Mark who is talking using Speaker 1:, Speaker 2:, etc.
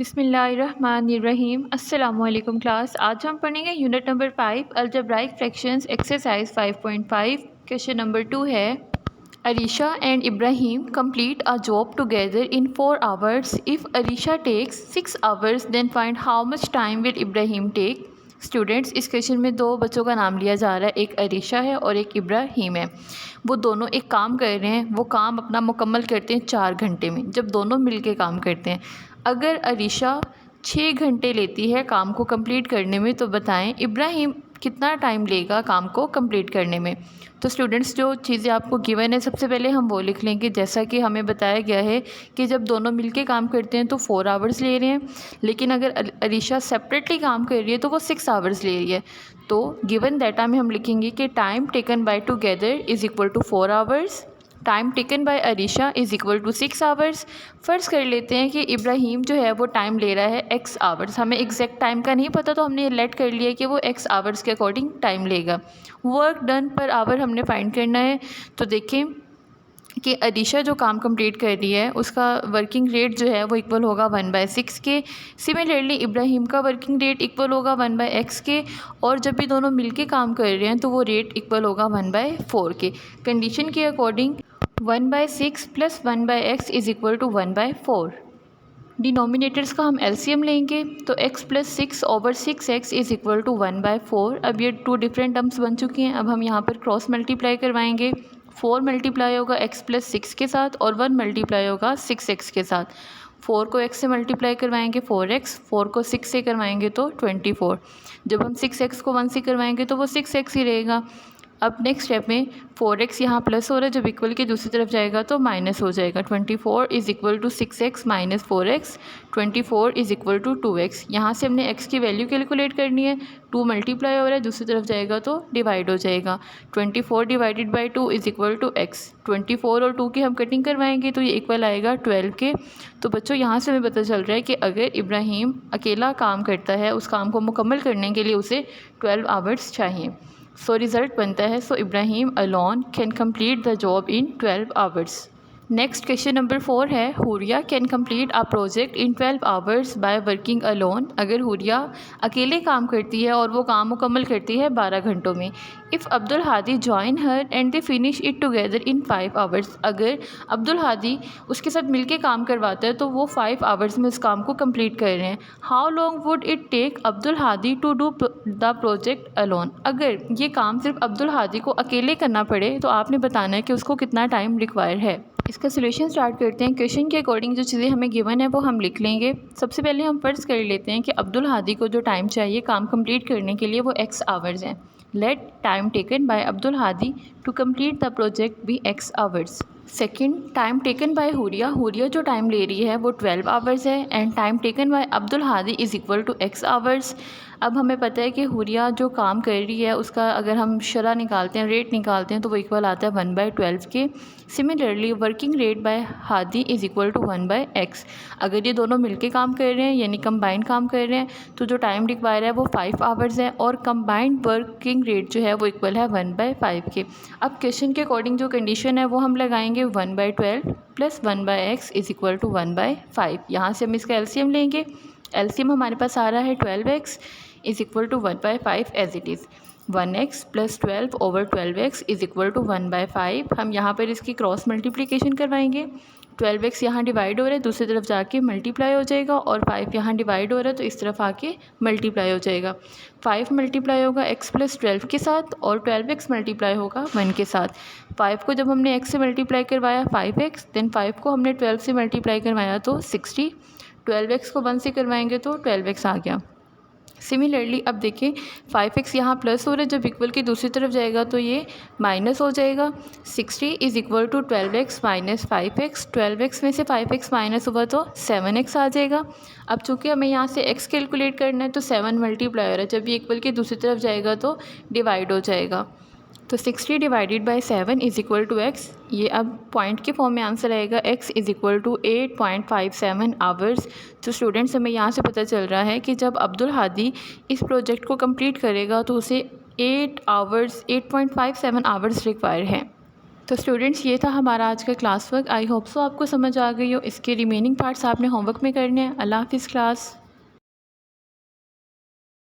Speaker 1: बिस्मिल्लाहिर्रहमानिर्रहीम। अस्सलामुअलैकुम क्लास। आज हम पढ़ेंगे unit number 5 algebraic fractions exercise 5.5। Question number 2 है Arisha and Ibrahim complete a job together in 4 hours. If Arisha takes 6 hours then find how much time will Ibrahim take. Students, इस question में दो बच्चों का नाम लिया जा रहा है, एक अरीशा है और एक इब्राहिम है। वो दोनों एक काम कर रहे हैं, वो काम अपना मुकम्मल करते हैं 4 घंटे में। जब दोनों मिलके काम करते हैं, अगर अरीशा 6 घंटे लेती है काम को कंप्लीट करने में, तो बताएं इब्राहिम कितना टाइम लेगा काम को कंप्लीट करने में। तो स्टूडेंट्स, जो चीज़ें आपको गिवन है सबसे पहले हम वो लिख लेंगे। जैसा कि हमें बताया गया है कि जब दोनों मिलके काम करते हैं तो 4 आवर्स ले रहे हैं, लेकिन अगर अरीशा सेपरेटली काम कर रही है तो वो 6 आवर्स ले रही है। तो गिवन डाटा में हम लिखेंगे कि time taken by together is equal to 4 hours, time taken by Arisha is equal to 6 hours. फ़र्ज़ कर लेते हैं कि इब्राहिम जो है वो टाइम ले रहा है x आवर्स। हमें एग्जैक्ट टाइम का नहीं पता, तो हमने लेट कर लिया कि वो x आवर्स के अकॉर्डिंग टाइम लेगा। वर्क डन पर आवर हमने फाइंड करना है। तो देखें कि अरीशा जो काम कंप्लीट कर रही है उसका वर्किंग रेट जो है वो इक्वल होगा 1/6 के। सिमिलरली इब्राहिम का वर्किंग रेट इक्वल होगा 1/x के, और जब भी दोनों मिलके काम कर रहे हैं तो वो रेट इक्वल होगा 1/4 के। कंडीशन के according 1/6 plus 1/x is equal to 1/4। Denominators का हम एलसीएम लेंगे, तो x plus 6 over 6x is equal to 1/4। अब ये 2 डिफरेंट टर्म्स बन चुकी हैं। अब हम यहाँ पर क्रॉस मल्टीप्लाई करवाएंगे। 4 मल्टीप्लाई होगा x प्लस 6 के साथ और 1 मल्टीप्लाई होगा 6x के साथ। 4 को x से मल्टीप्लाई करवाएंगे 4x, 4 को 6 से करवाएंगे तो 24। जब हम 6x को 1 से करवाएंगे तो वो 6x ही रहेगा। अब नेक्स्ट स्टेप में 4x यहाँ प्लस हो रहा है, जब इक्वल के दूसरी तरफ जाएगा तो माइनस हो जाएगा। 24 is equal to 6x minus 4x, 24 is equal to 2x। यहाँ से हमने x की वैल्यू कैलकुलेट करनी है। 2 मल्टीप्लाई हो रहा है, दूसरी तरफ जाएगा तो डिवाइड हो जाएगा। 24 divided by 2 is equal to x। 24 और 2 की हम कटिंग करवाएंगे तो ये इक्वल आएगा 12 के। तो बच्चों, यहाँ से हमें पता चल रहा है कि अगर इब्राहिम अकेला काम करता है, उस काम को मुकम्मल करने के लिए उसे 12 आवर्स चाहिए। सो रिज़ल्ट बनता है, so Ibrahim alone can complete the job in 12 hours. Next question number 4 है Huria can complete a project in 12 hours by working alone. अगर हुरिया अकेले काम करती है और वो काम मुकम्मल करती है 12 घंटों में। If Abdul Hadi join her and they finish it together in 5 hours. अगर अब्दुल हादी उसके साथ मिलके काम करवाता है तो वो 5 आवर्स में उस काम को कंप्लीट कर रहे हैं। How long would it take Abdul Hadi to do the project alone. अगर ये काम सिर्फ अब्दुल हादी को अकेले करना पड़े तो आपने बताना है कि उसको कितना टाइम रिक्वायर है। इसका सोल्यूशन स्टार्ट करते हैं। क्वेश्चन के अकॉर्डिंग जो चीज़ें हमें गिवन है वो हम लिख लेंगे। सबसे पहले हम फ़र्ज़ कर लेते हैं कि अब्दुल हादी को जो टाइम चाहिए काम कंप्लीट करने के लिए वो x आवर्स हैं। Let time taken by Abdul Hadi to complete the project be x hours. Second, time taken by Huriya. Huriya जो टाइम ले रही है वो 12 आवर्स है, and time taken by Abdul Hadi is equal to x hours. अब हमें पता है कि हुरिया जो काम कर रही है उसका अगर हम शरह निकालते हैं, रेट निकालते हैं, तो वो इक्वल आता है 1/12 के। Similarly working rate by Hadi is equal to 1/x। अगर ये दोनों मिलके काम कर रहे हैं यानी कंबाइन काम कर रहे हैं तो जो टाइम रिक्वायर है वो 5 आवर्स है, और कंबाइंड वर्किंग रेट जो है वो इक्वल है 1/5 के। अब क्वेश्चन के अकॉर्डिंग जो कंडीशन है वो हम लगाएंगे 1/12 plus 1/x is equal to 1/5। यहाँ से हम इसका एलसीएम लेंगे। एलसीएम हमारे पास आ रहा है 12x is equal to 1/5 as it is. 1x plus 12 over 12x is equal to 1/5। हम यहाँ पर इसकी क्रॉस मल्टीप्लिकेशन करवाएंगे। 12x यहाँ डिवाइड हो रहा है, दूसरी तरफ जाके मल्टीप्लाई हो जाएगा, और 5 यहाँ डिवाइड हो रहा है तो इस तरफ आके मल्टीप्लाई हो जाएगा। 5 मल्टीप्लाई होगा x प्लस 12 के साथ, और 12x मल्टीप्लाई होगा 1 के साथ। 5 को जब हमने x से मल्टीप्लाई करवाया 5x, देन 5 को हमने 12 से मल्टीप्लाई करवाया तो 60। 12x को 1 से करवाएंगे तो 12x आ गया। सिमिलरली अब देखिए 5x यहाँ प्लस हो रहा है, जब इक्वल की दूसरी तरफ जाएगा तो ये माइनस हो जाएगा। 60 is equal to 12x minus 5x। 12x में से 5x माइनस हुआ तो 7x आ जाएगा। अब चूँकि हमें यहाँ से x कैलकुलेट करना है तो 7 मल्टीप्लाई हो रहा है, जब ये इक्वल की दूसरी तरफ जाएगा तो डिवाइड हो जाएगा। तो 60 divided by 7 is equal to x। ये अब पॉइंट के फॉर्म में आंसर आएगा x is equal to 8.57 hours. तो स्टूडेंट्स, हमें यहाँ से पता चल रहा है कि जब अब्दुल हादी इस प्रोजेक्ट को कंप्लीट करेगा तो उसे 8.57 आवर्स रिक्वायर है। तो स्टूडेंट्स ये था हमारा आज का class work. I hope so आपको समझ आ गई हो। इसके रिमेनिंग पार्ट्स आपने होमवर्क में करने हैं। अल्लाह हाफिज़ क्लास।